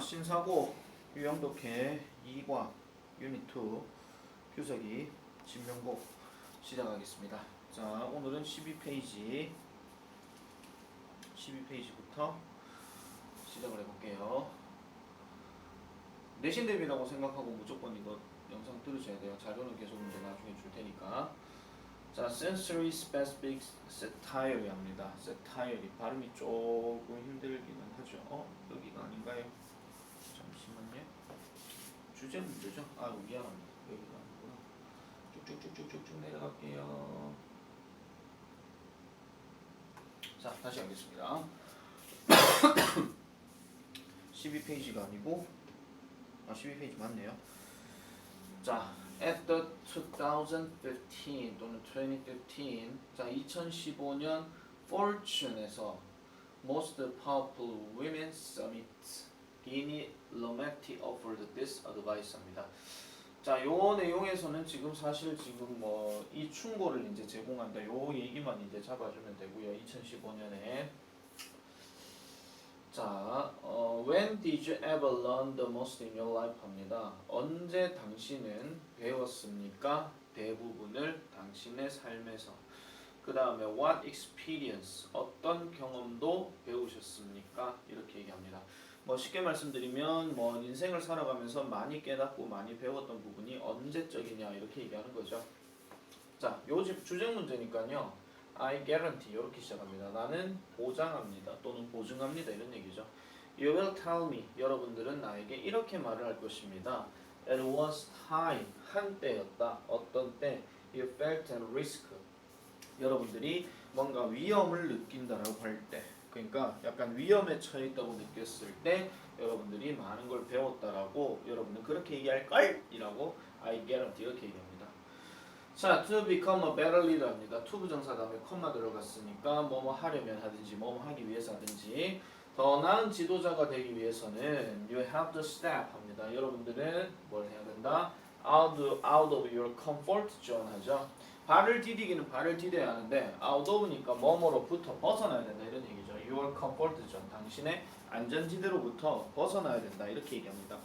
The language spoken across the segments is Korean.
신사고 유형독해 2과 유닛 2 규석이 진명고 시작하겠습니다. 자, 오늘은 12페이지부터 시작을 해볼게요. 내신 대비라고 생각하고 무조건 이거 영상 들으셔야 돼요. 자료는 계속 이제 나중에 줄 테니까. 자, sensory specific satire입니다. satire 발음이 조금 힘들기는 하죠. 여기가 아닌가요? 잠시만요. 주제 문제죠? 미안합니다. 여기가 아니구나. 쭉쭉쭉쭉쭉 내려갈게요. 자, 다시 하겠습니다. 12페이지가 아니고 12페이지 맞네요. 자, at the 2015 또는 2015 자, 2015년 Fortune에서 Most Powerful Women Summit Ginny Rometty offered this advice입니다. 자, 요 내용에서는 지금 사실 이 충고를 이제 제공한다. 요 얘기만 이제 잡아주면 되고요. 2015년에 자, when did you ever learn the most in your life 합니다. 언제 당신은 배웠습니까? 대부분을 당신의 삶에서. 그 다음에 what experience 어떤 경험도 배우셨습니까? 이렇게 얘기합니다. 쉽게 말씀드리면 인생을 살아가면서 많이 깨닫고 많이 배웠던 부분이 언제적이냐 이렇게 얘기하는 거죠. 자, 요 주제 문제니까요. I guarantee 이렇게 시작합니다. 나는 보장합니다 또는 보증합니다 이런 얘기죠. You will tell me 여러분들은 나에게 이렇게 말을 할 것입니다. It was time 한때였다. 어떤 때? You felt a risk 여러분들이 뭔가 위험을 느낀다라고 할 때, 그러니까 약간 위험에 처해 있다고 느꼈을 때 여러분들이 많은 걸 배웠다라고 여러분은 그렇게 얘기할 걸이라고 I guarantee 이렇게 얘기합니다. 자, to become a better leader 합니다. to 부정사 다음에 콤마 들어갔으니까 뭐뭐 하려면 하든지 뭐뭐 하기 위해서 하든지 더 나은 지도자가 되기 위해서는 you have to step 합니다. 여러분들은 뭘 해야 된다? out of your comfort zone 하죠. 발을 디디기는 발을 디뎌야 하는데 out of니까 뭐뭐로부터 벗어나야 된다 이런 얘기죠. your comfort zone 당신의 안전지대로부터 벗어나야 된다 이렇게 얘기합니다.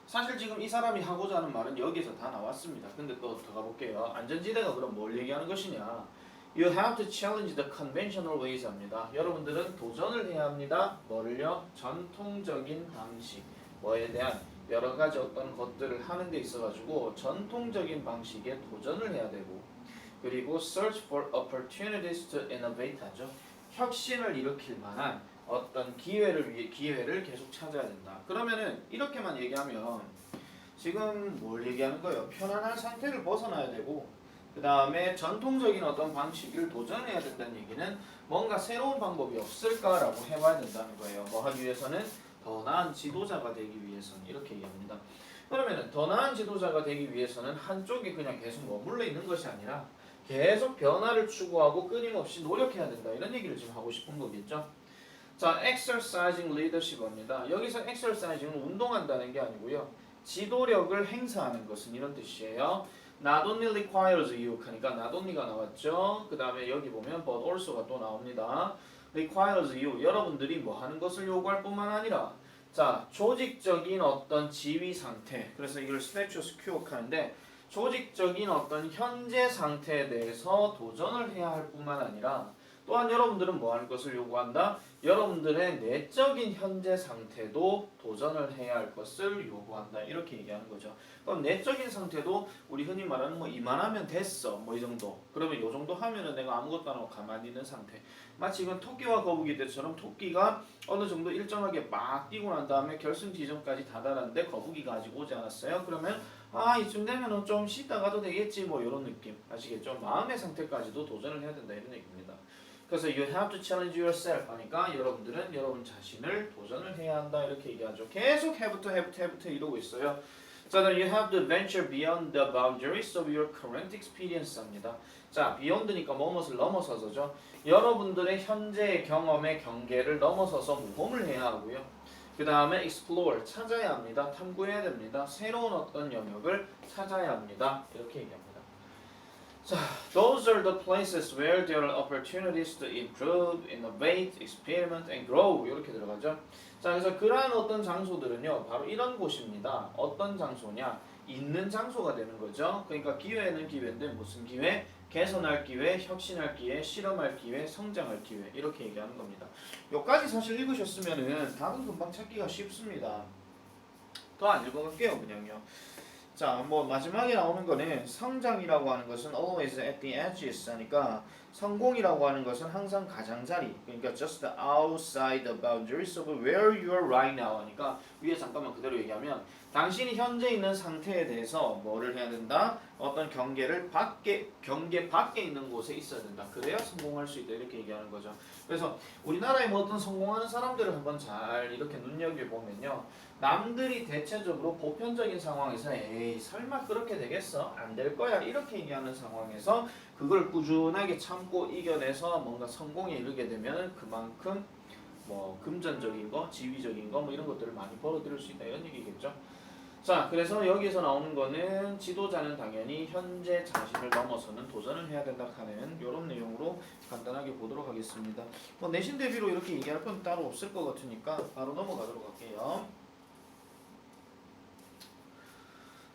사실 지금 이 사람이 하고자 하는 말은 여기서 다 나왔습니다. 근데 또 더 가볼게요. 안전지대가 그럼 뭘 얘기하는 것이냐? You have to challenge the conventional ways 합니다. 여러분들은 도전을 해야 합니다. 뭐를요? 전통적인 방식, 뭐에 대한 여러 가지 어떤 것들을 하는 데 있어가지고 전통적인 방식에 도전을 해야 되고 그리고 search for opportunities to innovate 하죠. 혁신을 일으킬 만한 어떤 기회를 계속 찾아야 된다. 그러면은 이렇게만 얘기하면 지금 뭘 얘기하는 거예요? 편안한 상태를 벗어나야 되고 그 다음에 전통적인 어떤 방식을 도전해야 된다는 얘기는 뭔가 새로운 방법이 없을까라고 해봐야 된다는 거예요. 뭐 하기 위해서는? 더 나은 지도자가 되기 위해서는 이렇게 얘기합니다. 그러면은 더 나은 지도자가 되기 위해서는 한쪽에 그냥 계속 머물러 있는 것이 아니라 계속 변화를 추구하고 끊임없이 노력해야 된다. 이런 얘기를 지금 하고 싶은 거겠죠. 자, exercising leadership입니다. 여기서 exercising은 운동한다는 게 아니고요. 지도력을 행사하는 것은 이런 뜻이에요. Not only requires you 하니까 not only가 나왔죠. 그 다음에 여기 보면 but also가 또 나옵니다. requires you 여러분들이 뭐 하는 것을 요구할 뿐만 아니라 자, 조직적인 어떤 지위 상태 그래서 이걸 status quo 하는데 조직적인 어떤 현재 상태에 대해서 도전을 해야 할 뿐만 아니라 또한 여러분들은 뭐 하는 것을 요구한다? 여러분들의 내적인 현재 상태도 도전을 해야 할 것을 요구한다. 이렇게 얘기하는 거죠. 그럼 내적인 상태도 우리 흔히 말하는 이만하면 됐어. 이 정도. 그러면 이 정도 하면은 내가 아무것도 안 하고 가만히 있는 상태. 마치 이건 토끼와 거북이 때처럼 토끼가 어느 정도 일정하게 막 뛰고 난 다음에 결승 지점까지 다다랐는데 거북이가 아직 오지 않았어요. 그러면 이쯤 되면은 좀 쉬다가도 되겠지 이런 느낌. 아시겠죠? 마음의 상태까지도 도전을 해야 된다 이런 얘기입니다. 그래서 you have to challenge yourself 하니까 여러분들은 여러분 자신을 도전을 해야 한다 이렇게 얘기하죠. 계속 have to 이러고 있어요. 자, you have to venture beyond the boundaries of your current experience 합니다. 자, beyond니까 무엇을 넘어서서죠. 여러분들의 현재의 경험의 경계를 넘어서서 모험을 해야 하고요. 그 다음에 explore 찾아야 합니다. 탐구해야 됩니다. 새로운 어떤 영역을 찾아야 합니다. 이렇게 얘기합니다. 자, those are the places where there are opportunities to improve, innovate, experiment, and grow. 이렇게 들어가죠. 자, 그래서 그러한 어떤 장소들은요, 바로 이런 곳입니다. 어떤 장소냐? 있는 장소가 되는 거죠. 그러니까 기회는 기회인데 무슨 기회? 개선할 기회, 혁신할 기회, 실험할 기회, 성장할 기회 이렇게 얘기하는 겁니다. 여기까지 사실 읽으셨으면은 답은 금방 찾기가 쉽습니다. 더 안 읽어갈게요, 그냥요. 자, 뭐 마지막에 나오는 거는 성장이라고 하는 것은 always at the edges 하니까 성공이라고 하는 것은 항상 가장자리 그러니까 just outside the boundaries of where you are right now 하니까 위에 잠깐만 그대로 얘기하면 당신이 현재 있는 상태에 대해서 뭐를 해야 된다? 어떤 경계 밖에 있는 곳에 있어야 된다. 그래야 성공할 수 있다. 이렇게 얘기하는 거죠. 그래서 우리나라에 뭐 어떤 성공하는 사람들을 한번 잘 이렇게 눈여겨보면요. 남들이 대체적으로 보편적인 상황에서 에이 설마 그렇게 되겠어? 안 될 거야. 이렇게 얘기하는 상황에서 그걸 꾸준하게 참고 이겨내서 뭔가 성공에 이르게 되면 그만큼 뭐 금전적인 거, 지위적인 거 뭐 이런 것들을 많이 벌어들일 수 있다. 이런 얘기겠죠. 자, 그래서 여기서 나오는 거는 지도자는 당연히 현재 자신을 넘어서는 도전을 해야 된다 하는 이런 내용으로 간단하게 보도록 하겠습니다. 뭐 내신 대비로 이렇게 얘기할 건 따로 없을 것 같으니까 바로 넘어가도록 할게요.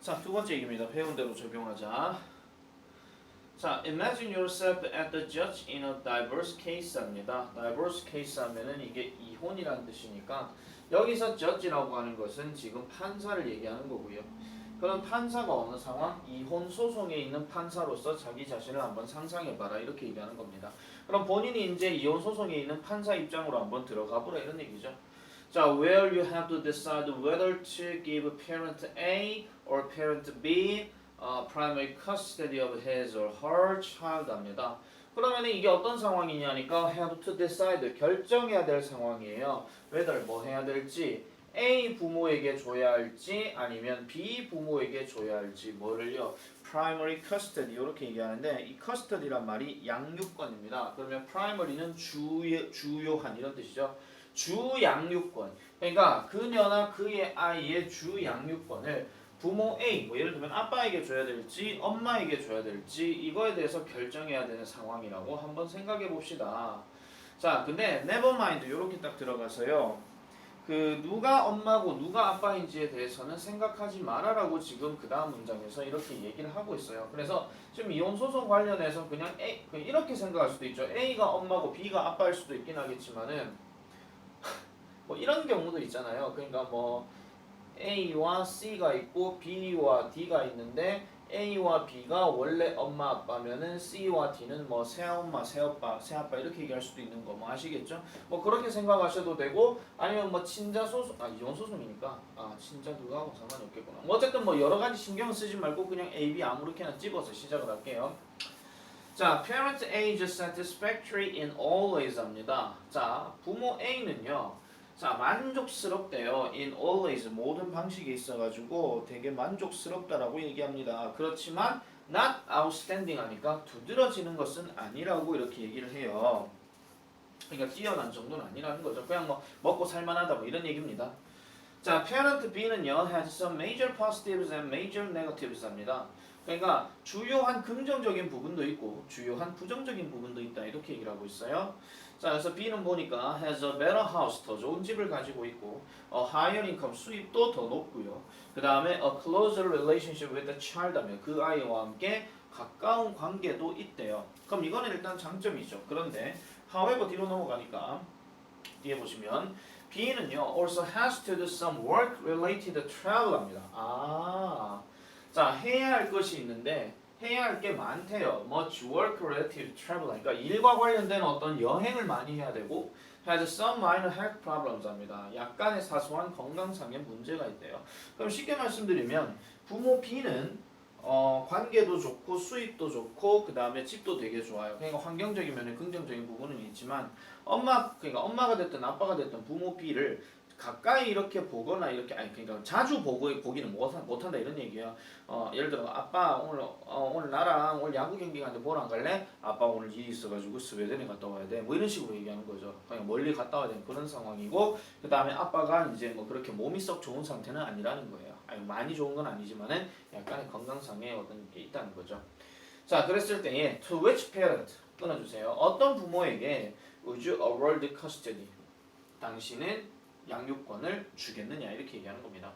자, 두 번째 얘기입니다. 배운 대로 적용하자. 자, imagine yourself as the judge in a divorce case입니다. divorce case 하면은 이게 이혼이라는 뜻이니까 여기서 judge라고 하는 것은 지금 판사를 얘기하는 거고요. 그럼 판사가 어느 상황? 이혼 소송에 있는 판사로서 자기 자신을 한번 상상해봐라 이렇게 얘기하는 겁니다. 그럼 본인이 이제 이혼 소송에 있는 판사 입장으로 한번 들어가 보라 이런 얘기죠. 자, where you have to decide whether to give parent A or parent B primary custody of his or her child 합니다. 그러면 이게 어떤 상황이냐니까 have to decide 결정해야 될 상황이에요. whether 뭐 해야 될지 A 부모에게 줘야 할지 아니면 B 부모에게 줘야 할지 뭐를요? primary custody 이렇게 얘기하는데 이 custody란 말이 양육권입니다. 그러면 primary는 주요한 이런 뜻이죠. 주 양육권. 그러니까 그녀나 그의 아이의 주 양육권을 부모 A, 뭐 예를 들면 아빠에게 줘야 될지 엄마에게 줘야 될지 이거에 대해서 결정해야 되는 상황이라고 한번 생각해 봅시다. 자, 근데 never mind 이렇게 딱 들어가서요. 그 누가 엄마고 누가 아빠인지에 대해서는 생각하지 말아라고 지금 그 다음 문장에서 이렇게 얘기를 하고 있어요. 그래서 지금 이혼 소송 관련해서 그냥 이렇게 생각할 수도 있죠. A가 엄마고 B가 아빠일 수도 있긴 하겠지만은 뭐 이런 경우도 있잖아요. 그러니까 뭐 A와 C가 있고 B와 D가 있는데 A와 B가 원래 엄마 아빠면은 C와 D는 뭐 새엄마, 새아빠 이렇게 얘기할 수도 있는 거 뭐 아시겠죠? 뭐 그렇게 생각하셔도 되고 아니면 뭐 친자 소송 이혼 소송이니까 친자 누구하고 상관이 없겠구나. 뭐 어쨌든 뭐 여러 가지 신경 쓰지 말고 그냥 A, B 아무렇게나 집어서 시작을 할게요. 자, parent A is satisfactory in all ways 합니다. 자, 부모 A는요. 자, 만족스럽대요. In always 모든 방식에 있어가지고 되게 만족스럽다라고 얘기합니다. 그렇지만 not outstanding 하니까 두드러지는 것은 아니라고 이렇게 얘기를 해요. 그러니까 뛰어난 정도는 아니라는 거죠. 그냥 뭐 먹고 살만하다 뭐 이런 얘기입니다. 자, parent B는요 has some major positives and major negatives 합니다. 그러니까 주요한 긍정적인 부분도 있고 주요한 부정적인 부분도 있다 이렇게 얘기를 하고 있어요. 자, 그래서 B는 보니까 has a better house 더 좋은 집을 가지고 있고 a higher income 수입도 더 높고요. 그 다음에 a closer relationship with the child 하면 그 아이와 함께 가까운 관계도 있대요. 그럼 이거는 일단 장점이죠. 그런데 however 뒤로 넘어가니까 뒤에 보시면 B는요 also has to do some work related to travel 합니다. 자, 해야 할 것이 있는데 해야 할 게 많대요. Much work related to travel. 그러니까 일과 관련된 어떤 여행을 많이 해야 되고 has some minor health problems 합니다. 약간의 사소한 건강상의 문제가 있대요. 그럼 쉽게 말씀드리면 부모 B는 관계도 좋고 수입도 좋고 그 다음에 집도 되게 좋아요. 그러니까 환경적인 면에 긍정적인 부분은 있지만 그러니까 엄마가 됐든 아빠가 됐든 부모 B를 가까이 이렇게 보거나 이렇게 그러니까 자주 보기는 못한다 이런 얘기예요. 예를 들어 아빠 오늘 나랑 오늘 야구 경기 가는데 보러 안 갈래? 아빠 오늘 일이 있어가지고 스웨덴에 갔다 와야 돼. 뭐 이런 식으로 얘기하는 거죠. 그냥 멀리 갔다 와야 되는 그런 상황이고 그 다음에 아빠가 이제 뭐 그렇게 몸이 썩 좋은 상태는 아니라는 거예요. 많이 좋은 건 아니지만은 약간의 건강상의 어떤 게 있다는 거죠. 자, 그랬을 때 to which parent 끊어주세요. 어떤 부모에게 would you award custody? 당신은 양육권을 주겠느냐 이렇게 얘기하는 겁니다.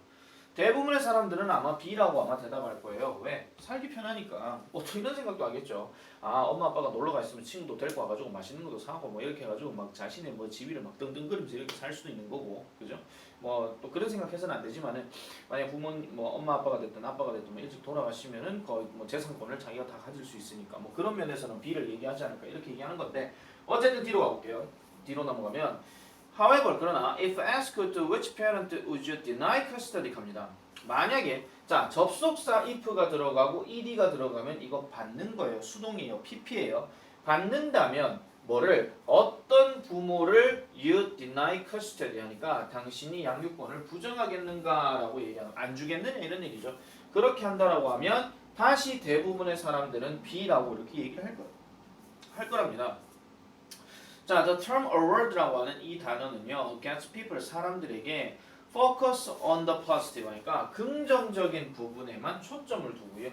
대부분의 사람들은 아마 B라고 아마 대답할 거예요. 왜? 살기 편하니까. 또 이런 생각도 하겠죠. 아, 엄마 아빠가 놀러 가 있으면 친구도 데리고 와가지고 맛있는 것도 사고 뭐 이렇게 해가지고 막 자신의 뭐 집이를 막 떵떵거리면서 이렇게 살 수도 있는 거고, 그죠? 뭐 또 그런 생각해서는 안 되지만은 만약 부모님 뭐 엄마 아빠가 됐든 아빠가 됐든 뭐 일찍 돌아가시면은 거의 뭐 재산권을 자기가 다 가질 수 있으니까 뭐 그런 면에서는 B를 얘기하지 않을까 이렇게 얘기하는 건데 어쨌든 뒤로 가볼게요. 뒤로 넘어가면. However, 그러나 if asked to which parent would you deny custody 갑니다. 만약에 자 접속사 if가 들어가고 ed가 들어가면 이거 받는 거예요. 수동이에요. pp예요. 받는다면 뭐를 어떤 부모를 you deny custody 하니까 당신이 양육권을 부정하겠는가라고 얘기하는 안 주겠느냐 이런 얘기죠. 그렇게 한다라고 하면 다시 대부분의 사람들은 B라고 이렇게 얘기를 할 거랍니다. 자, the term award라고 하는 이 단어는요, gets people 사람들에게 focus on the positive 하니까 긍정적인 부분에만 초점을 두고요.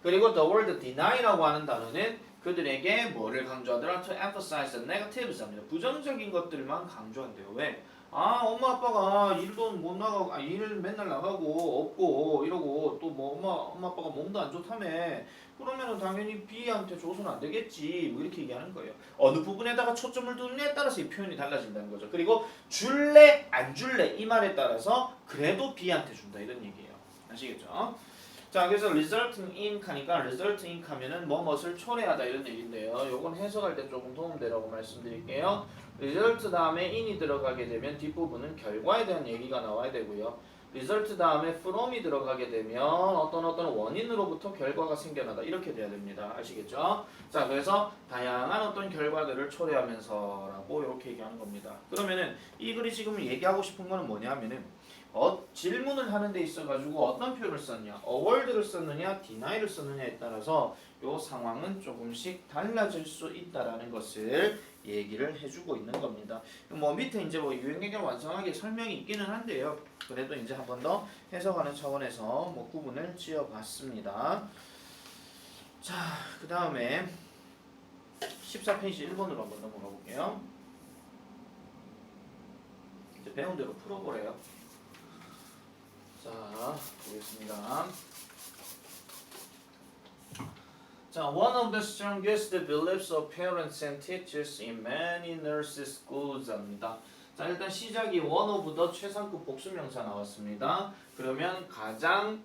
그리고 the word deny라고 하는 단어는 그들에게 뭐를 강조하더라? to emphasize the negatives 합니다. 부정적인 것들만 강조한대요. 왜? 아, 엄마 아빠가 일도 못 나가고 일 맨날 나가고 없고 이러고 또 뭐 엄마 아빠가 몸도 안 좋다며. 그러면은 당연히 B한테 줘서는 안 되겠지. 뭐 이렇게 얘기하는 거예요. 어느 부분에다가 초점을 두느냐에 따라서 이 표현이 달라진다는 거죠. 그리고 줄래 안 줄래 이 말에 따라서 그래도 B한테 준다 이런 얘기예요. 아시겠죠? 자, 그래서 resulting in 하니까 resulting in 하면은 뭐뭇을 초래하다 이런 얘기인데요. 요건 해석할 때 조금 도움되라고 말씀드릴게요. result 다음에 in이 들어가게 되면 뒷부분은 결과에 대한 얘기가 나와야 되고요. result 다음에 from이 들어가게 되면 어떤 원인으로부터 결과가 생겨나다 이렇게 돼야 됩니다. 아시겠죠? 자, 그래서 다양한 어떤 결과들을 초래하면서라고 이렇게 얘기하는 겁니다. 그러면은 이 글이 지금 얘기하고 싶은 거는 뭐냐면은 질문을 하는 데 있어가지고 어떤 표현을 썼냐, award를 썼느냐, deni를 썼느냐에 따라서 요 상황은 조금씩 달라질 수 있다라는 것을 얘기를 해주고 있는 겁니다. 뭐 밑에 이제 뭐 유형계결 완성하게 설명이 있기는 한데요. 그래도 이제 한 번 더 해석하는 차원에서 뭐 구분을 지어봤습니다. 자, 그 다음에 14페이지 1번으로 한번 넘어가 볼게요. 이제 배운 대로 풀어보래요. 자, 보겠습니다. 자, one of the strongest beliefs of parents and teachers in many nursery schools 합니다. 자, 일단 시작이 one of the 최상급 복수명사 나왔습니다. 그러면 가장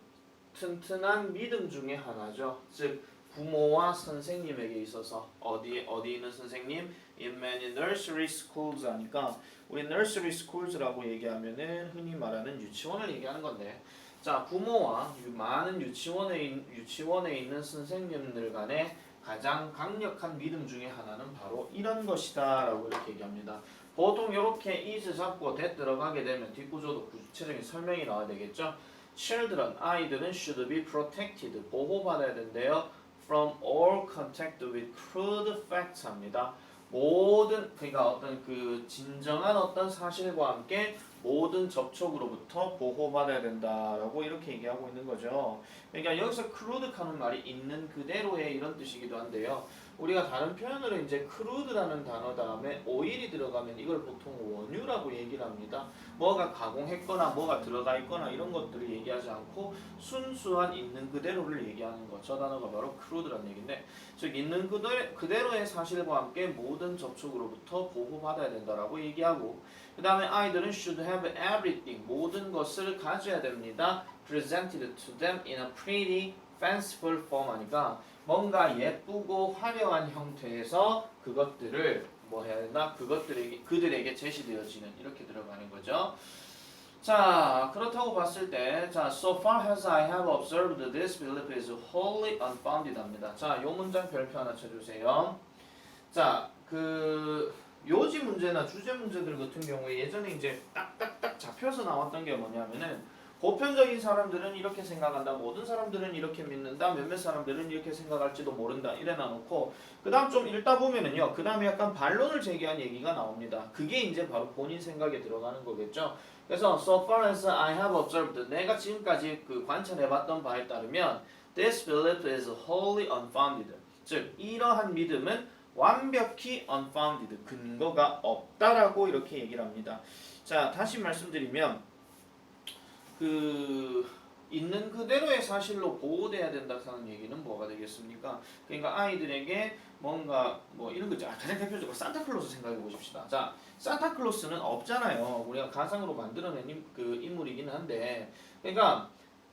튼튼한 믿음 중에 하나죠. 즉 부모와 선생님에게 있어서 어디 있는 선생님? In many nursery schools 하니까 우리 nursery schools라고 얘기하면은 흔히 말하는 유치원을 얘기하는 건데, 자 부모와 많은 유치원에 있는 선생님들 간의 가장 강력한 믿음 중에 하나는 바로 이런 것이다라고 이렇게 얘기합니다. 보통 이렇게 is 잡고 that 들어가게 되면 뒷구조도 구체적인 설명이 나와야 되겠죠. Children, 아이들은 should be protected, 보호받아야 된대요. From all contact with crude facts 합니다. 모든 그러니까 어떤 그 진정한 어떤 사실과 함께 모든 접촉으로부터 보호받아야 된다라고 이렇게 얘기하고 있는 거죠. 그러니까 여기서 crude하는 말이 있는 그대로의 이런 뜻이기도 한데요. 우리가 다른 표현으로 이제 crude라는 단어 다음에 oil이 들어가면 이걸 보통 원유라고 얘기를 합니다. 뭐가 가공했거나 뭐가 들어가 있거나 이런 것들을 얘기하지 않고 순수한 있는 그대로를 얘기하는 것. 저 단어가 바로 crude라는 얘기인데, 즉 있는 그대로의 사실과 함께 모든 접촉으로부터 보호받아야 된다라고 얘기하고, 그 다음에 아이들은 should have everything, 모든 것을 가져야 됩니다. presented to them in a pretty, fanciful form 하니까 뭔가 예쁘고 화려한 형태에서 그것들을 뭐 해야 된다? 그들에게 제시되어지는 이렇게 들어가는 거죠. 자, 그렇다고 봤을 때, 자, so far as I have observed, this belief is wholly unfounded 합니다. 자, 요 문장 별표 하나 쳐주세요. 자, 요지 문제나 주제 문제들 같은 경우에 예전에 이제 딱딱딱 잡혀서 나왔던 게 뭐냐면은 보편적인 사람들은 이렇게 생각한다, 모든 사람들은 이렇게 믿는다, 몇몇 사람들은 이렇게 생각할지도 모른다 이래 놔놓고 그 다음 좀 읽다 보면은요, 그 다음에 약간 반론을 제기한 얘기가 나옵니다. 그게 이제 바로 본인 생각에 들어가는 거겠죠. 그래서 so far as I have observed, 내가 지금까지 관찰해봤던 바에 따르면 this belief is wholly unfounded, 즉 이러한 믿음은 완벽히 unfounded, 근거가 없다라고 이렇게 얘기를 합니다. 자, 다시 말씀드리면 그 있는 그대로의 사실로 보호돼야 된다는 얘기는 뭐가 되겠습니까? 그러니까 아이들에게 뭔가 뭐 이런 거죠. 가장 대표적으로 산타클로스 생각해 보십시다. 자, 산타클로스는 없잖아요. 우리가 가상으로 만들어낸 그 인물이기는 한데, 그러니까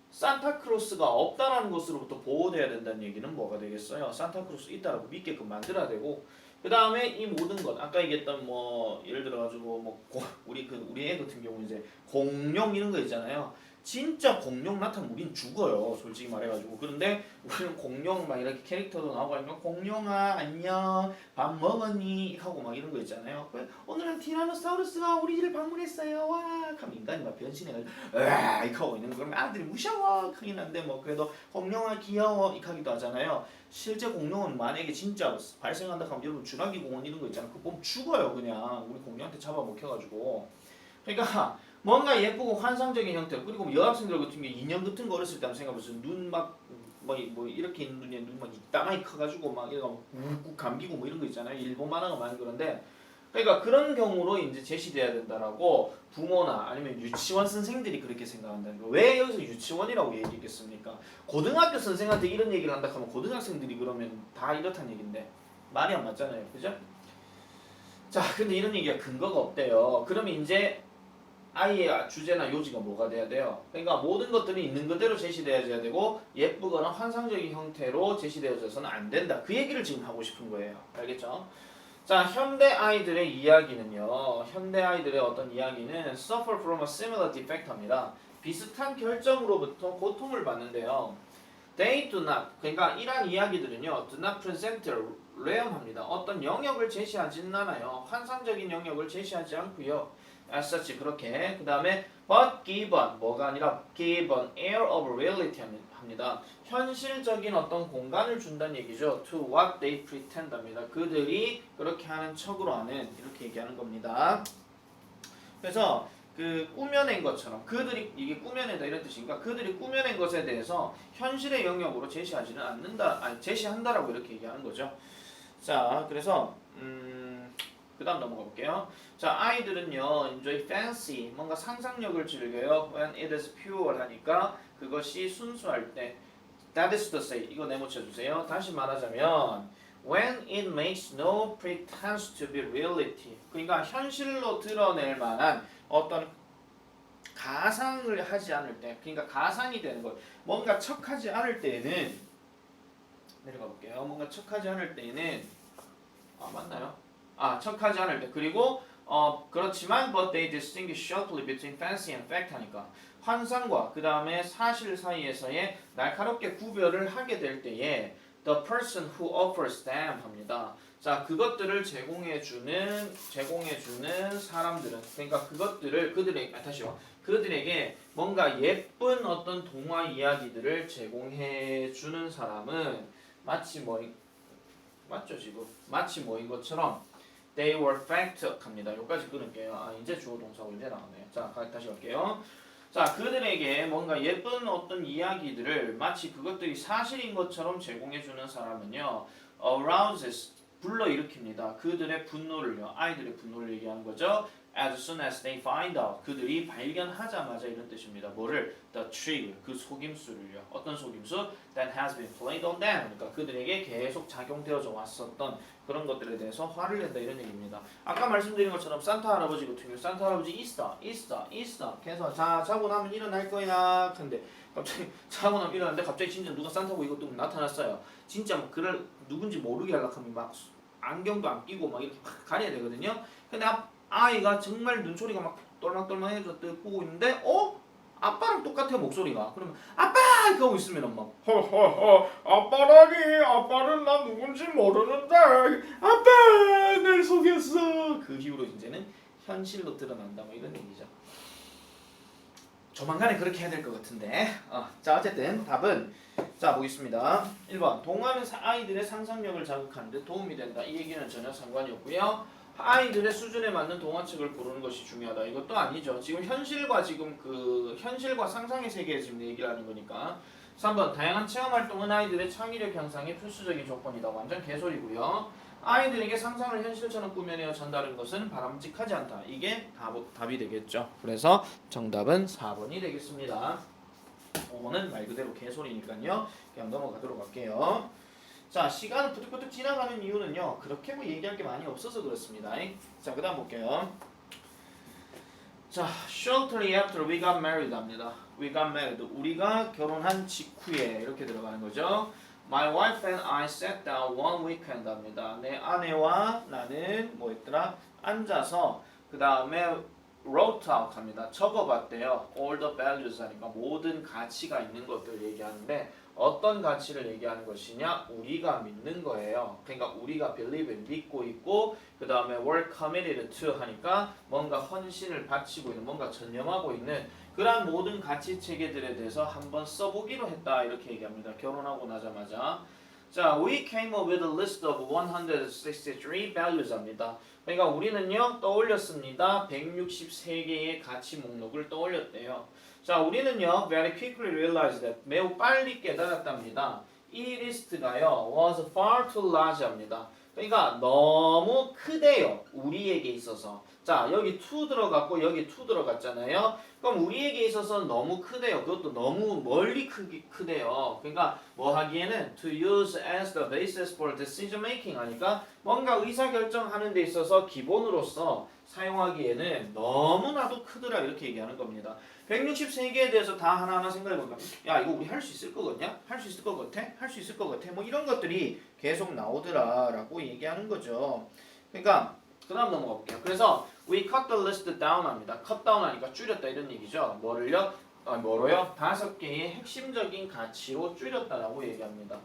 산타클로스가 없다라는 것으로부터 보호돼야 된다는 얘기는 뭐가 되겠어요? 산타클로스 있다라고 믿게끔 만들어야 되고, 그 다음에 이 모든 것 아까 얘기했던 뭐 예를 들어가지고 뭐 우리 애 같은 경우 이제 공룡 이런 거 있잖아요. 진짜 공룡 나타나면 우린 죽어요. 솔직히 말해가지고. 그런데 우리는 공룡 막 이렇게 캐릭터도 나오고 하니까 공룡아 안녕 밥 먹었니 하고 막 이런 거 있잖아요. 오늘은 티라노사우루스가 우리 집을 방문했어요. 와 하면 인간이 막 변신해가지고 으아 이렇게 하고 있는 거. 그러면 아들이 무서워 하긴 한데 뭐 그래도 공룡아 귀여워 이렇게 하기도 하잖아요. 실제 공룡은 만약에 진짜 발생한다 하면 여러분 주라기 공원 이런 거 있잖아요. 그거 보면 죽어요 그냥. 우리 공룡한테 잡아먹혀가지고. 그러니까 뭔가 예쁘고 환상적인 형태. 그리고 뭐 여학생들 같은 경우 인형 같은 거 어렸을 때 한번 생각해보세요. 눈 막 뭐 이렇게 있는 눈에 눈 막 이따만히 커가지고 막 이런 거 욱욱 감기고 뭐 이런 거 있잖아요. 일본 만화가 많이 그런데 그러니까 그런 경우로 이제 제시돼야 된다라고 부모나 아니면 유치원 선생들이 그렇게 생각한다는 거예요. 왜 여기서 유치원이라고 얘기했겠습니까? 고등학교 선생한테 이런 얘기를 한다 하면 고등학생들이 그러면 다 이렇다는 얘긴데 말이 안 맞잖아요. 그죠? 자, 근데 이런 얘기가 근거가 없대요. 그러면 이제 아이의 주제나 요지가 뭐가 돼야 돼요? 그러니까 모든 것들이 있는 그대로 제시되어야 되고 예쁘거나 환상적인 형태로 제시되어져서는 안 된다. 그 얘기를 지금 하고 싶은 거예요. 알겠죠? 자, 현대 아이들의 이야기는요. 현대 아이들의 어떤 이야기는 suffer from a similar defect입니다. 비슷한 결정으로부터 고통을 받는데요. They do not, 그러니까 이러한 이야기들은요. do not present real합니다. 어떤 영역을 제시하지는 않아요. 환상적인 영역을 제시하지 않고요. as such 그렇게 그 다음에 but given 뭐가 아니라 given air of reality 합니다. 현실적인 어떤 공간을 준다는 얘기죠. to what they pretend 합니다. 그들이 그렇게 하는 척으로 하는 이렇게 얘기하는 겁니다. 그래서 그 꾸며낸 것처럼 그들이 이게 꾸며낸다 이런 뜻인가? 그들이 꾸며낸 것에 대해서 현실의 영역으로 제시하지는 않는다, 아니 제시한다라고 이렇게 얘기하는 거죠. 자, 그래서 그 다음 넘어가 볼게요. 자, 아이들은요, enjoy fancy, 뭔가 상상력을 즐겨요. When it is pure 하니까 그것이 순수할 때. That is to say, 이거 네모쳐 주세요. 다시 말하자면, when it makes no pretense to be reality. 그러니까 현실로 드러낼 만한 어떤 가상을 하지 않을 때, 그러니까 가상이 되는 것, 뭔가 척하지 않을 때에는 내려가 볼게요. 뭔가 척하지 않을 때에는 맞나요? 척하지 않을 때. 그리고 그렇지만 but they distinguish sharply between fancy and fact 하니까 환상과 그 다음에 사실 사이에서의 날카롭게 구별을 하게 될 때에 the person who offers them 합니다. 자, 그것들을 제공해주는 사람들은 그러니까 그것들을 그들에게 뭔가 예쁜 어떤 동화 이야기들을 제공해주는 사람은 마치 맞죠 지금? 마치 뭐인 것처럼 they were fact 합니다. 여기까지 끊을게요. 이제 주어 동사고 이제 나오네요. 자, 다시 갈게요. 자, 그들에게 뭔가 예쁜 어떤 이야기들을 마치 그것들이 사실인 것처럼 제공해주는 사람은요, arouses 불러일으킵니다. 그들의 분노를요, 아이들의 분노를 얘기하는 거죠. As soon as they find out, 그들이 발견하자마자 이런 뜻입니다. 뭐를? The trick, 그 속임수를요. 어떤 속임수? That has been played on them. 그러니까 그들에게 계속 작용되어져 왔었던 그런 것들에 대해서 화를 낸다 이런 얘기입니다. 아까 말씀드린 것처럼 산타 할아버지 같은 경우 산타 할아버지 있어. 그래서 자 자고 나면 일어날 거야. 근데 갑자기 자고 나면 일어났는데 갑자기 진짜 누가 산타고 이것도 나타났어요. 진짜 막 그를 누군지 모르게 하려고 하면 막 안경도 안 끼고 막 이렇게 가려야 되거든요. 근데 아이가 정말 눈초리가 막 똘망똘망해져 보고 있는데 아빠랑 똑같아요 목소리가. 그러면 아빠! 이렇게 하고 있으면 막 허허허 아빠라니 아빠는 나 누군지 모르는데 아빠 날 속였어. 그 이후로 이제는 현실로 드러난다 뭐 이런 얘기죠. 조만간에 그렇게 해야 될 것 같은데 자 어쨌든 답은 자 보겠습니다. 1번 동화는 아이들의 상상력을 자극하는 데 도움이 된다. 이 얘기는 전혀 상관이 없고요. 아이들의 수준에 맞는 동화책을 고르는 것이 중요하다. 이것도 아니죠. 지금 현실과 상상의 세계에 지금 얘기를 하는 거니까. 3번 다양한 체험 활동은 아이들의 창의력 향상에 필수적인 조건이다. 완전 개소리고요. 아이들에게 상상을 현실처럼 꾸며내어 전달하는 것은 바람직하지 않다. 이게 답이 되겠죠. 그래서 정답은 4번이 되겠습니다. 5번은 말 그대로 개소리니까요. 그냥 넘어가도록 할게요. 자, 시간은 부득부득 지나가는 이유는요. 그렇게 뭐 얘기할 게 많이 없어서 그렇습니다. 자, 그 다음 볼게요. 자, shortly after we got married 합니다. We got married. 우리가 결혼한 직후에 이렇게 들어가는 거죠. My wife and I sat down one weekend 합니다. 내 아내와 나는 뭐 있더라? 앉아서 그 다음에 wrote out 합니다. 적어봤대요. All the values 하니까 모든 가치가 있는 것들 얘기하는데 어떤 가치를 얘기하는 것이냐? 우리가 믿는 거예요. 그러니까 우리가 believe in, 믿고 있고 그 다음에 were committed to 하니까 뭔가 헌신을 바치고 있는, 뭔가 전념하고 있는 그러한 모든 가치 체계들에 대해서 한번 써보기로 했다 이렇게 얘기합니다. 결혼하고 나자마자. 자, we came up with a list of 163 values 합니다. 그러니까 우리는요 떠올렸습니다. 163개의 가치 목록을 떠올렸대요. 자, 우리는요 very quickly realized that 매우 빨리 깨달았답니다. 이 리스트가요 was far too large 합니다. 그러니까 너무 크대요. 우리에게 있어서. 자, 여기 2 들어갔고 여기 2 들어갔잖아요. 그럼 우리에게 있어서 너무 크대요. 그것도 너무 멀리 크대요. 그러니까 뭐 하기에는 to use as the basis for decision making 하니까 뭔가 의사결정하는 데 있어서 기본으로서 사용하기에는 너무나도 크더라 이렇게 얘기하는 겁니다. 163개에 대해서 다 하나하나 생각해보니까 야 이거 우리 할 수 있을 것 같냐? 할 수 있을 것 같아? 할 수 있을 것 같아? 뭐 이런 것들이 계속 나오더라 라고 얘기하는 거죠. 그러니까 그 다음 넘어가 볼게요. 그래서 we cut the list down 합니다. cut down 하니까 줄였다 이런 얘기죠. 뭐를요? 뭐로요? 5개의 핵심적인 가치로 줄였다라고 얘기합니다.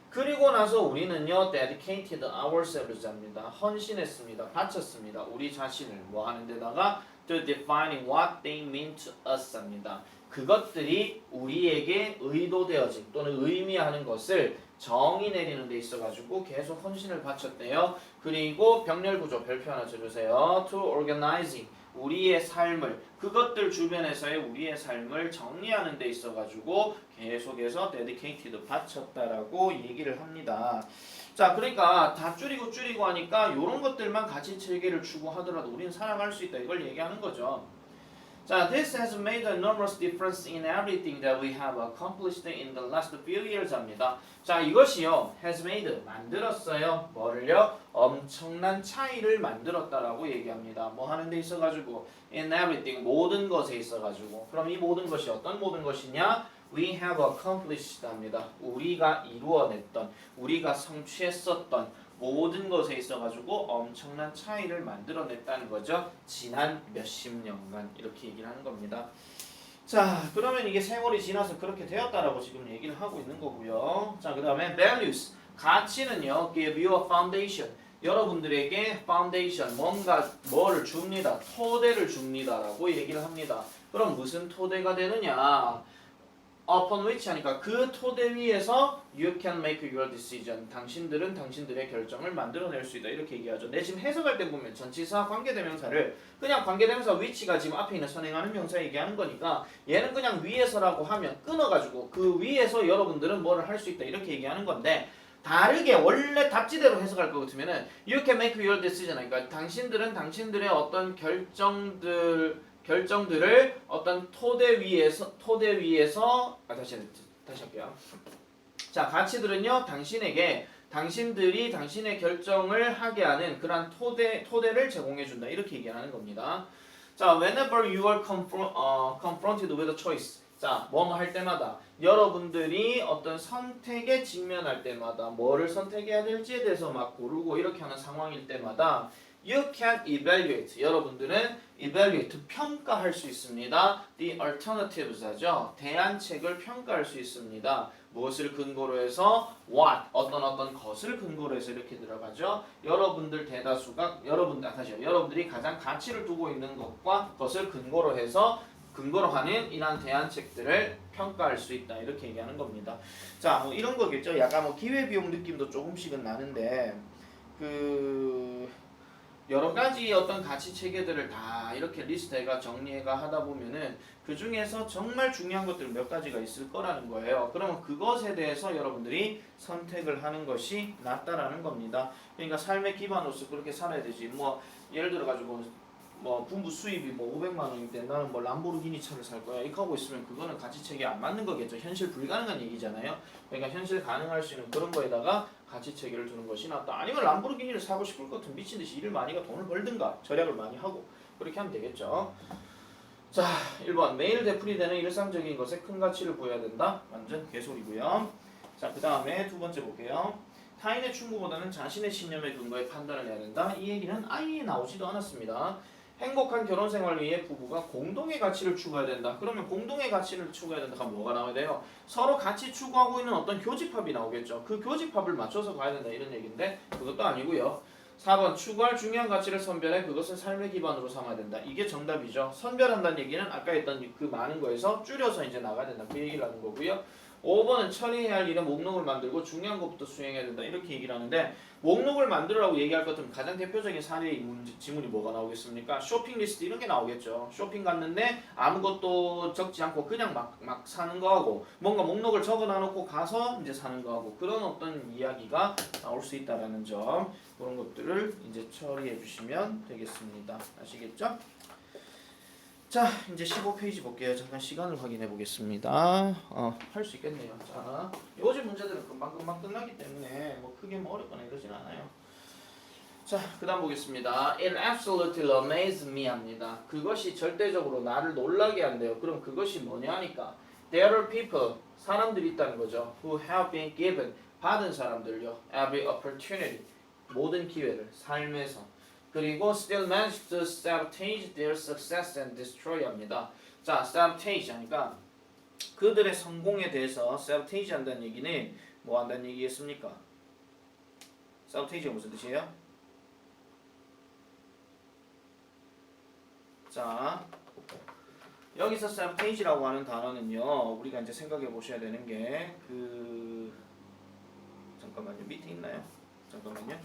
그리고 나서 우리는요 dedicated ourselves 합니다. 헌신했습니다. 바쳤습니다. 우리 자신을 뭐 하는 데다가 to defining what they mean to us 합니다. 그것들이 우리에게 의도되어진 또는 의미하는 것을 정의 내리는 데 있어가지고 계속 헌신을 바쳤대요. 그리고 병렬구조 별표 하나 줘주세요. to organizing 우리의 삶을 그것들 주변에서의 우리의 삶을 정리하는 데 있어가지고 계속해서 dedicated 바쳤다라고 얘기를 합니다. 자, 그러니까 다 줄이고 하니까 이런 것들만 가치 체계를 추구하더라도 우리는 살아갈 수 있다 이걸 얘기하는 거죠. 자, this has made a enormous difference in everything that we have accomplished in the last few years 합니다. 자, 이것이요 has made 만들었어요. 뭐를요? 엄청난 차이를 만들었다라고 얘기합니다. 뭐 하는 데 있어가지고 in everything 모든 것에 있어가지고 그럼 이 모든 것이 어떤 모든 것이냐? We have accomplished 합니다. 우리가 이루어냈던 우리가 성취했었던 모든 것에 있어가지고 엄청난 차이를 만들어냈다는 거죠. 지난 몇십 년간 이렇게 얘기를 하는 겁니다. 자, 그러면 이게 세월이 지나서 그렇게 되었다라고 지금 얘기를 하고 있는 거고요. 자, 그 다음에 values 가치는요 give you a foundation 여러분들에게 foundation 뭔가 뭐를 줍니다. 토대를 줍니다라고 얘기를 합니다. 그럼 무슨 토대가 되느냐? upon which 하니까 그 토대 위에서 you can make your decision. 당신들은 당신들의 결정을 만들어낼 수 있다. 이렇게 얘기하죠. 내 지금 해석할 때 보면 전치사 관계대명사를 그냥 관계대명사 which가 지금 앞에 있는 선행하는 명사 얘기하는 거니까 얘는 그냥 위에서라고 하면 끊어가지고 그 위에서 여러분들은 뭐를 할 수 있다. 이렇게 얘기하는 건데 다르게 원래 답지대로 해석할 것 같으면은 you can make your decision. 그러니까 당신들은 당신들의 어떤 결정들을 어떤 토대 위에서 다시 할게요. 자, 가치들은요 당신들이 당신의 결정을 하게 하는 그러한 토대를 제공해 준다 이렇게 얘기하는 겁니다. 자, whenever you are confronted with a choice. 자, 뭐 할 때마다 여러분들이 어떤 선택에 직면할 때마다 뭐를 선택해야 될지에 대해서 막 고르고 이렇게 하는 상황일 때마다 you can evaluate. 여러분들은 evaluate 평가할 수 있습니다. The alternatives 하죠. 대안책을 평가할 수 있습니다. 무엇을 근거로 해서 what 어떤 것을 근거로 해서 이렇게 들어가죠. 여러분들 대다수가 여러분들이 가장 가치를 두고 있는 것과 것을 근거로 하는 이러한 대안책들을 평가할 수 있다 이렇게 얘기하는 겁니다. 자, 뭐 이런 거겠죠. 약간 뭐 기회비용 느낌도 조금씩은 나는데 여러 가지 어떤 가치 체계들을 다 이렇게 리스트해가 정리해가 하다 보면은 그 중에서 정말 중요한 것들 몇 가지가 있을 거라는 거예요. 그러면 그것에 대해서 여러분들이 선택을 하는 것이 낫다라는 겁니다. 그러니까 삶의 기반으로서 그렇게 살아야 되지. 뭐 예를 들어 가지고 뭐 부부 수입이 뭐 500만 원인데 나는 뭐 람보르기니 차를 살 거야 이렇게 하고 있으면 그거는 가치 체계 안 맞는 거겠죠. 현실 불가능한 얘기잖아요. 그러니까 현실 가능할 수 있는 그런 거에다가 가치 체계를 두는 것이 낫다. 아니면 람보르기니를 사고 싶을 것 같으면 미친 듯이 일을 많이 가 돈을 벌든가 절약을 많이 하고 그렇게 하면 되겠죠. 자, 1번 매일 되풀이되는 일상적인 것에 큰 가치를 부여해야 된다. 완전 개소리고요. 자, 그 다음에 두 번째 볼게요. 타인의 충고보다는 자신의 신념에 근거해 판단을 해야 된다. 이 얘기는 아예 나오지도 않았습니다. 행복한 결혼 생활을 위해 부부가 공동의 가치를 추구해야 된다. 그러면 공동의 가치를 추구해야 된다 하면 뭐가 나와야 돼요? 서로 같이 추구하고 있는 어떤 교집합이 나오겠죠. 그 교집합을 맞춰서 가야 된다 이런 얘기인데 그것도 아니고요. 4번 추구할 중요한 가치를 선별해 그것을 삶의 기반으로 삼아야 된다. 이게 정답이죠. 선별한다는 얘기는 아까 했던 그 많은 거에서 줄여서 이제 나가야 된다. 그 얘기를 하는 거고요. 5번은 처리해야 할 일은 목록을 만들고 중요한 것부터 수행해야 된다. 이렇게 얘기를 하는데 목록을 만들으라고 얘기할 것 같으면 가장 대표적인 사례의 지문이 뭐가 나오겠습니까? 쇼핑 리스트 이런 게 나오겠죠. 쇼핑 갔는데 아무것도 적지 않고 그냥 막 사는 거하고 뭔가 목록을 적어놔놓고 가서 이제 사는 거하고 그런 어떤 이야기가 나올 수 있다라는 점 그런 것들을 이제 처리해 주시면 되겠습니다. 아시겠죠? 자, 이제 15페이지 볼게요. 잠깐 시간을 확인해 보겠습니다. 할 수 있겠네요. 자, 요즘 문제들은 금방 끝나기 때문에 뭐 크게 뭐 어렵거나 이러진 않아요. 자, 그 다음 보겠습니다. It absolutely amazed me 합니다. 그것이 절대적으로 나를 놀라게 한대요. 그럼 그것이 뭐냐 하니까 There are people, 사람들이 있다는 거죠. Who have been given, 받은 사람들요. Every opportunity, 모든 기회를 삶에서 그리고 still manage to sabotage their success and destroy 합니다. 자, sabotage 하니까 그들의 성공에 대해서 sabotage 한다는 얘기는 뭐 한다는 얘기겠습니까? sabotage가 무슨 뜻이에요? 자, 여기서 sabotage라고 하는 단어는요. 우리가 이제 생각해 보셔야 되는 게 잠깐만요. 밑에 있나요? 잠깐만요.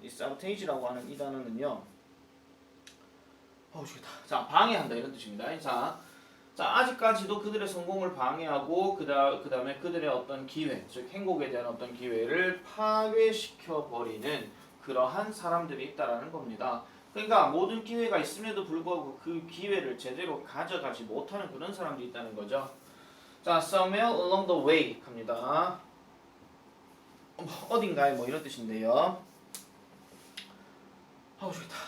이 sabotage라고 하는 이 단어는요. 자, 방해한다 이런 뜻입니다. 자, 아직까지도 그들의 성공을 방해하고 그다음에 그들의 어떤 기회, 즉 행복에 대한 어떤 기회를 파괴시켜 버리는 그러한 사람들이 있다라는 겁니다. 그러니까 모든 기회가 있음에도 불구하고 그 기회를 제대로 가져가지 못하는 그런 사람들이 있다는 거죠. 자, somewhere along the way 합니다. 어딘가에 뭐 이런 뜻인데요.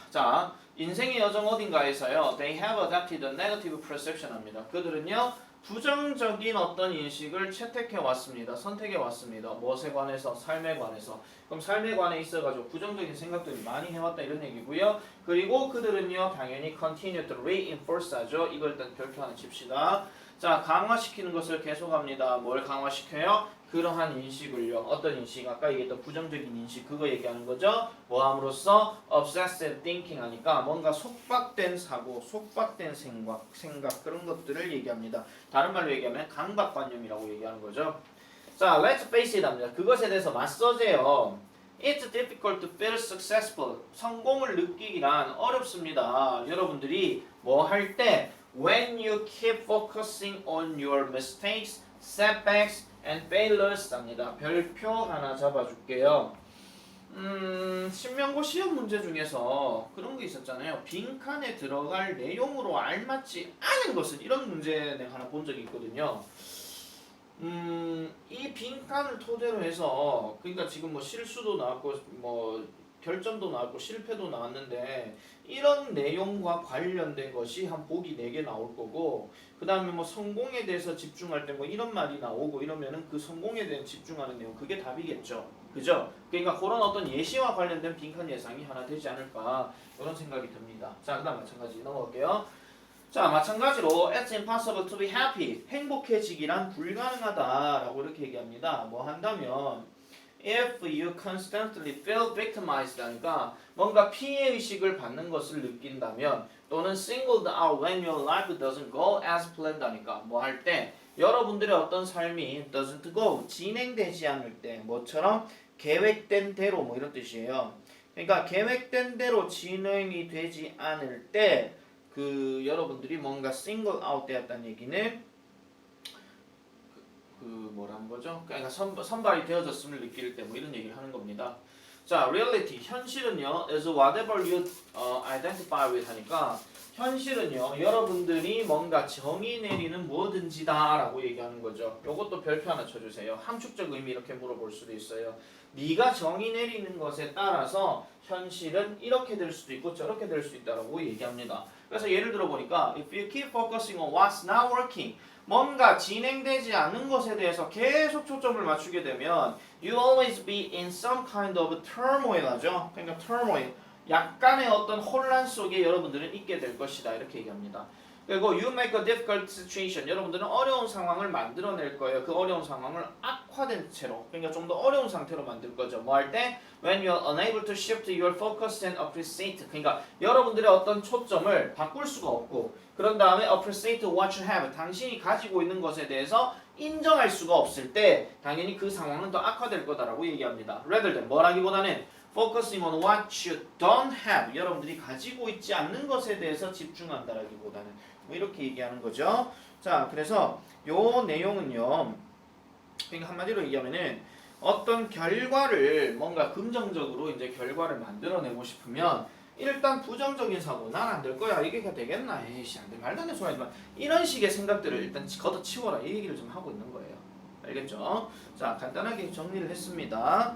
자, 인생의 여정 어딘가에서요. They have adopted a negative perception 합니다. 그들은요. 부정적인 어떤 인식을 채택해 왔습니다. 선택해 왔습니다. 무엇에 관해서? 삶에 관해서. 그럼 삶에 관해 있어가지고 부정적인 생각들을 많이 해왔다 이런 얘기고요. 그리고 그들은요. 당연히 continue to reinforce 하죠. 이걸 일단 별표 하나 칩시다. 자, 강화시키는 것을 계속합니다. 뭘 강화시켜요? 그러한 인식을요. 어떤 인식? 아까 얘기했던 부정적인 인식 그거 얘기하는 거죠. 뭐 함으로써 obsessive thinking 하니까 뭔가 속박된 사고, 속박된 생각 그런 것들을 얘기합니다. 다른 말로 얘기하면 강박관념이라고 얘기하는 거죠. 자, let's face it 합니다. 그것에 대해서 맞서세요. It's difficult to feel successful. 성공을 느끼기란 어렵습니다. 여러분들이 뭐 할 때 when you keep focusing on your mistakes, setbacks, and failures 합니다. 별표 하나 잡아줄게요. 신명고 시험 문제 중에서 그런 게 있었잖아요. 빈칸에 들어갈 내용으로 알맞지 않은 것은 이런 문제 내가 하나 본 적이 있거든요. 이 빈칸을 토대로 해서 그러니까 지금 뭐 실수도 나왔고 뭐 결점도 나왔고 실패도 나왔는데 이런 내용과 관련된 것이 한 보기 4개 나올 거고 그 다음에 뭐 성공에 대해서 집중할 때 뭐 이런 말이 나오고 이러면은 그 성공에 대한 집중하는 내용 그게 답이겠죠. 그죠? 그러니까 그런 어떤 예시와 관련된 빈칸 예상이 하나 되지 않을까 이런 생각이 듭니다. 자, 그 다음 마찬가지 넘어갈게요. 자, 마찬가지로 It's impossible to be happy. 행복해지기란 불가능하다라고 이렇게 얘기합니다. 뭐 한다면 If you constantly feel victimized 하니까 뭔가 피해의식을 받는 것을 느낀다면 또는 singled out when your life doesn't go as planned 하니까 뭐 할 때 여러분들의 어떤 삶이 doesn't go 진행되지 않을 때 뭐처럼 계획된 대로 뭐 이런 뜻이에요. 그러니까 계획된 대로 진행이 되지 않을 때 그 여러분들이 뭔가 싱글 아웃 되었다는 얘기는 그 뭐라는 거죠? 그러니까 선발이 되어졌음을 느낄 때 뭐 이런 얘기를 하는 겁니다. 자, reality 현실은요 is whatever you identify with 하니까 현실은요 여러분들이 뭔가 정의 내리는 뭐든지다라고 얘기하는 거죠. 요것도 별표 하나 쳐주세요. 함축적 의미 이렇게 물어볼 수도 있어요. 네가 정의 내리는 것에 따라서 현실은 이렇게 될 수도 있고 저렇게 될 수 있다라고 얘기합니다. 그래서 예를 들어 보니까 if you keep focusing on what's not working 뭔가 진행되지 않는 것에 대해서 계속 초점을 맞추게 되면 you always be in some kind of turmoil 하죠. 그러니까 turmoil 약간의 어떤 혼란 속에 여러분들은 있게 될 것이다 이렇게 얘기합니다. 그리고 you make a difficult situation 여러분들은 어려운 상황을 만들어낼 거예요. 그 어려운 상황을 악화된 채로 그러니까 좀 더 어려운 상태로 만들 거죠. 뭐 할 때 when you are unable to shift your focus and appreciate 그러니까 여러분들의 어떤 초점을 바꿀 수가 없고 그런 다음에 appreciate what you have 당신이 가지고 있는 것에 대해서 인정할 수가 없을 때 당연히 그 상황은 더 악화될 거다라고 얘기합니다. rather than 뭐라기보다는 focusing on what you don't have 여러분들이 가지고 있지 않는 것에 대해서 집중한다라기보다는 뭐 이렇게 얘기하는 거죠. 자, 그래서 요 내용은요. 그러니까 한마디로 얘기하면은 어떤 결과를 뭔가 긍정적으로 이제 결과를 만들어내고 싶으면 일단 부정적인 사고 난 안 될 거야 이게 되겠나 에이씨 안돼 말도 안 되는 소리 하지만 이런 식의 생각들을 일단 걷어치워라 이 얘기를 좀 하고 있는 거예요. 알겠죠? 자, 간단하게 정리를 했습니다.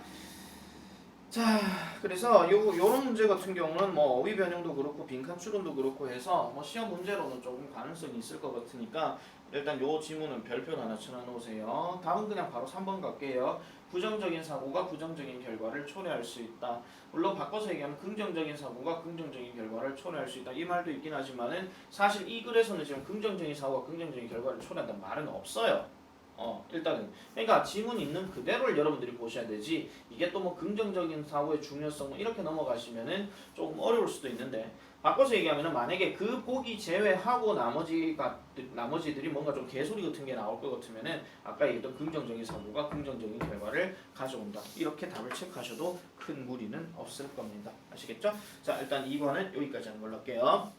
자, 그래서 요런 문제 같은 경우는 뭐 어휘 변형도 그렇고 빈칸 추론도 그렇고 해서 뭐 시험 문제로는 조금 가능성이 있을 것 같으니까 일단 요 지문은 별표 하나 쳐놔 놓으세요. 다음 그냥 바로 3번 갈게요. 부정적인 사고가 부정적인 결과를 초래할 수 있다. 물론 바꿔서 얘기하면 긍정적인 사고가 긍정적인 결과를 초래할 수 있다. 이 말도 있긴 하지만은 사실 이 글에서는 지금 긍정적인 사고가 긍정적인 결과를 초래한다는 말은 없어요. 일단은 그러니까 지문 있는 그대로를 여러분들이 보셔야 되지 이게 또 뭐 긍정적인 사고의 중요성 뭐 이렇게 넘어가시면은 조금 어려울 수도 있는데 바꿔서 얘기하면은 만약에 그 보기 제외하고 나머지들이 뭔가 좀 개소리 같은 게 나올 것 같으면은 아까 얘기했던 긍정적인 사고가 긍정적인 결과를 가져온다 이렇게 답을 체크하셔도 큰 무리는 없을 겁니다. 아시겠죠? 자, 일단 2번은 여기까지 하는 걸로 할게요.